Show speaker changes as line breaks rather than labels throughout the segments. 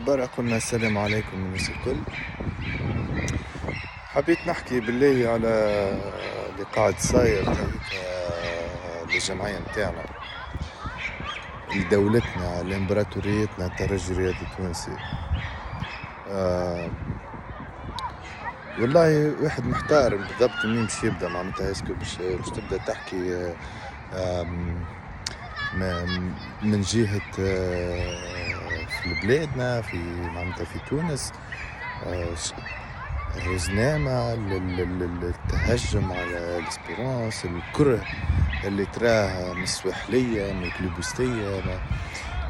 برا قلنا السلام عليكم الناس الكل. حبيت نحكي بالله على اللي قاعد صاير للجمعية متاعنا لدولتنا لإمبراطوريتنا الترجي الرياضي التونسي. والله واحد محتار بالضبط مين باش يبدا معناتها اسكو باش تبدا تحكي من جهة في بلادنا في معناتها في تونس، الرزنامة التهجم على الاسبيرونس، الكره اللي تراه من السواحلية من الكليبوستية،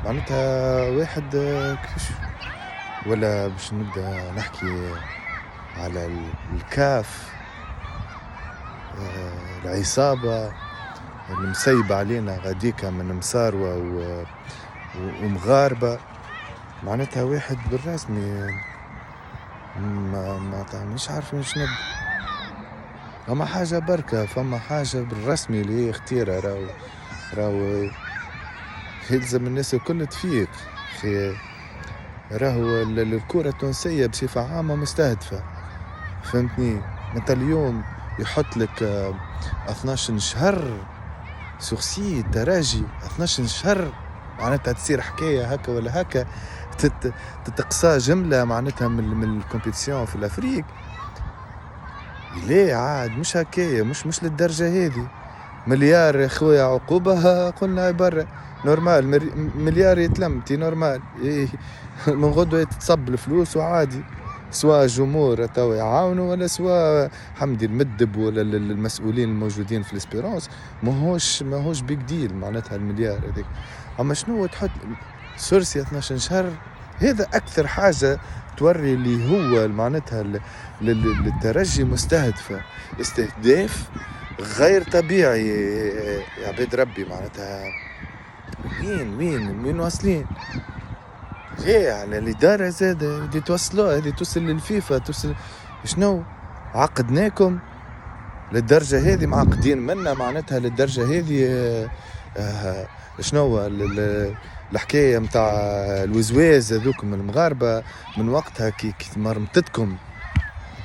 معناتها واحد كيفاش ولا باش نبدا نحكي على الكاف، العصابة المسيبة علينا غاديكا من مساروة ومغاربة. معناتها واحد بالرسمي ما مش عارف مش نبدا. فما حاجة بركة، فما حاجة بالرسمي اللي هي اختيرها راهو يلزم الناس الكل تفيق. راهو الكرة التونسية بصفة عامة مستهدفة، فهمتني؟ انت اليوم يحط لك 12 شهر سورسي تراجي، 12 شهر معناتها تصير حكاية هكا ولا هكا، تتقصى جملة معناتها من الكومبيتيسيون في الأفريق. ليه عاد مش هكاية، مش للدرجة هذه. مليار يا خويا عقوبة قلنا برا نورمال، مليار يتلم تي نورمال. من غدوة تتصب الفلوس وعادي، سواء جمهور توا يعاونوا ولا سواء حمدي المدب ولا المسؤولين الموجودين في الاسبيرونس. ماهوش بيج ديل معناتها المليار هذيك. اما شنو تحط سورسي 12 شهر؟ هذا اكثر حاجة توري اللي هو معناتها للترجي مستهدفة استهداف غير طبيعي يا عباد ربي. معناتها وين واصلين؟ ايه على الإدارة زاد دي توصلوا، هذه توصل للفيفا، توصل شنو عقدناكم للدرجة هذه، معقدين منا معناتها للدرجة هذه. شنو الحكاية متاع الوزواز هذوك من المغاربة من وقتها كي مرمتتكم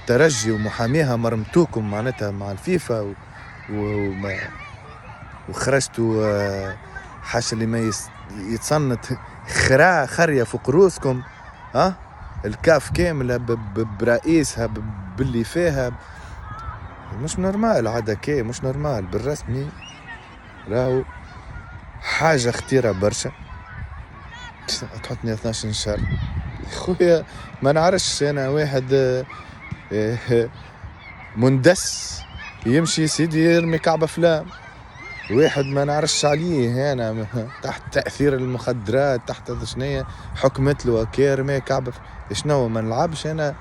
الترجي ومحاميها مرمتوكم معناتها مع الفيفا وخرجتوا حاشا اللي ما يتصنت خرية فوق روسكم. الكاف كاملة برئيسها باللي فيها. مش نورمال عادا كي مش نورمال بالرسمي. راهو حاجة اختيرة برشا تحطني 12 شهر خويا. ما نعرفش انا واحد مندس يمشي سيدي يرمي كعب افلام، واحد ما نعرفش عليه انا تحت تأثير المخدرات تحت شنية حكمت له كيرمي كعب شنو ما نلعبش انا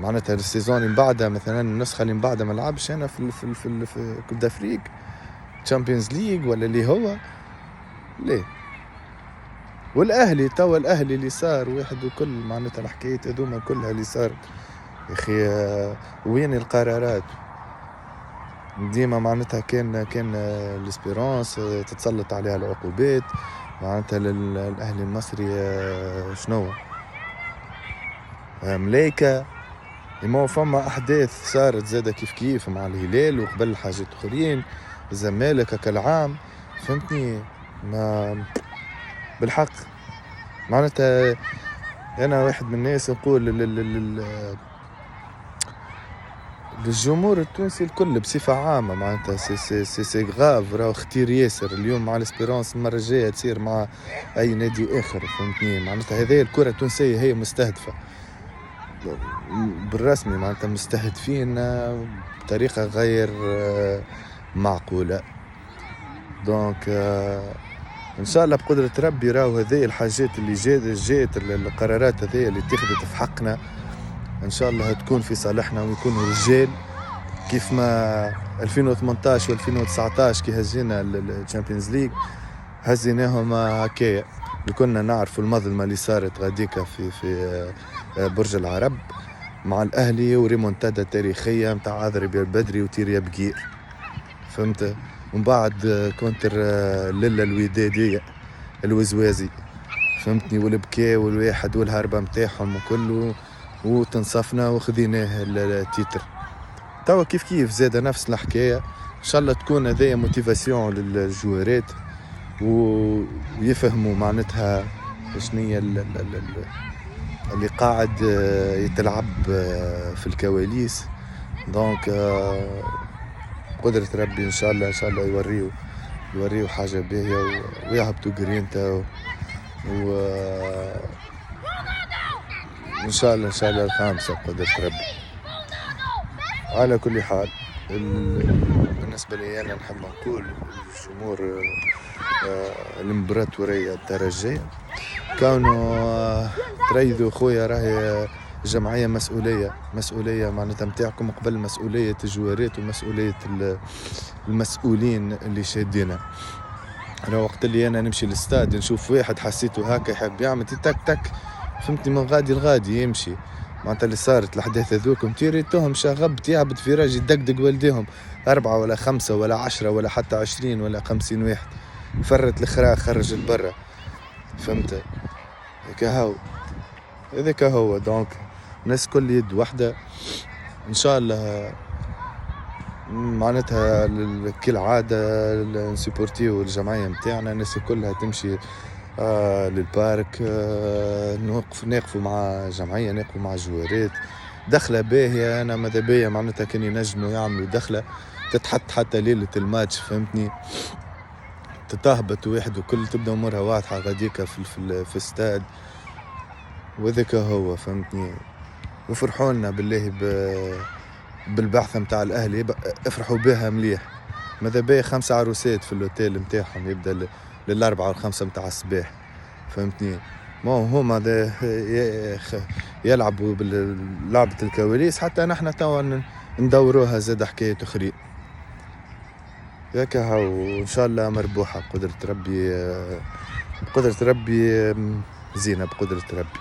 معناتها السيزون اللي بعدها مثلا النسخة اللي بعدها ما نلعبش انا في كوب دافريك تشامبيونز ليج ولا اللي هو ليه. والاهلي توا الاهلي اللي صار واحد وكل معناتها الحكاية هذوما كلها اللي صار يا اخي. وين القرارات؟ ديما معناتها كان الاسبيرونس تتسلط عليها العقوبات معناتها للاهلي المصري شنو ملايكة. اما فما احداث صارت زاده كيف مع الهلال وقبل حاجات اخرين الزمالك كالعام، فهمتني؟ ما بالحق معناتها انا واحد من الناس نقول للجمهور التونسي الكل بصفة عامة معناتها سي غاف. راهو اختير ياسر اليوم مع الاسبيرونس، المرة الجاية تصير مع اي نادي اخر، فهمتني؟ معناتها هذه الكرة التونسية هي مستهدفة بالرسمي، معناتها مستهدفين بطريقة غير معقولة. دونك ان شاء الله بقدرة ربي راهو هذه الحاجات اللي جات القرارات هذه اللي اتخذت في حقنا ان شاء الله تكون في صالحنا ويكونوا رجال كيف ما 2018 و2019 كي هزينا الشامبيونز ليج هزيناهم هكايا. كنا نعرفوا المظلمة اللي صارت غاديكا في برج العرب مع الاهلي وريمونتادا تاريخية متاع عذري البدري وتيريا بقير، فهمت؟ ومن بعد كونتر للا الودادية الوزوازي، فهمتني، والبكاء والواحد والهربة متاعهم وكله، وتنصفنا وخذيناه التيتر. توا كيف زاد نفس الحكاية، ان شاء الله تكون هذايا موتيفاسيون للجوارات ويفهموا معناتها شنيا اللي قاعد يتلعب في الكواليس. دونك قدرة ربي ان شاء الله يوريو حاجة باهية ويهبطوا جرينتا ان شاء الله الخامسة بقدرة ربي. على كل حال بالنسبة لي أنا نحب نقول الجمهور الإمبراطورية الترجية كانوا تريدوا خويا، راهي الجمعية مسؤولية معناتها متاعكم قبل مسؤولية الجوارات ومسؤولية المسؤولين اللي شادينا. أنا وقت اللي أنا نمشي للستاد نشوف واحد حسيته هكا يحب يعمل تك تك فهمتني من غادي يمشي معناتها اللي صارت الأحداث هذوكم تيريتهم شاغبت يهبط في راجل يدقدق والديهم 4 ولا 5 ولا 10 ولا حتى 20 ولا 50 واحد، فرت الخراء خرج البرة، فهمت هذاك هو. دونك الناس كل يد واحدة إن شاء الله معناتها كالعادة نسيبورتيو الجمعية متاعنا، الناس كلها تمشي للبارك، نقفوا مع جمعية، نقفوا مع جوارات، دخلة باهية. أنا ماذا بيا معناتها كان ينجموا يعملوا دخلة تتحط حتى ليلة الماتش، فهمتني، تتهبط واحد وكل تبدأ أمورها واضحة غاديكا في استاد، وذاك هو فهمتني. وفرحوا لنا بالله بالبعثة متاع الأهلي، افرحوا بها مليح. ماذا بيا 5 عروسات في الأوتيل متاعهم، يبدأ لل4 و5 متاع الصباح، فهمتني. ما هما يلعبوا بلعبة الكواليس، حتى نحن توا ندوروها زاد حكاية أخرى. هكا هاو إن شاء الله مربوحة بقدرة ربي، زينة بقدرة ربي.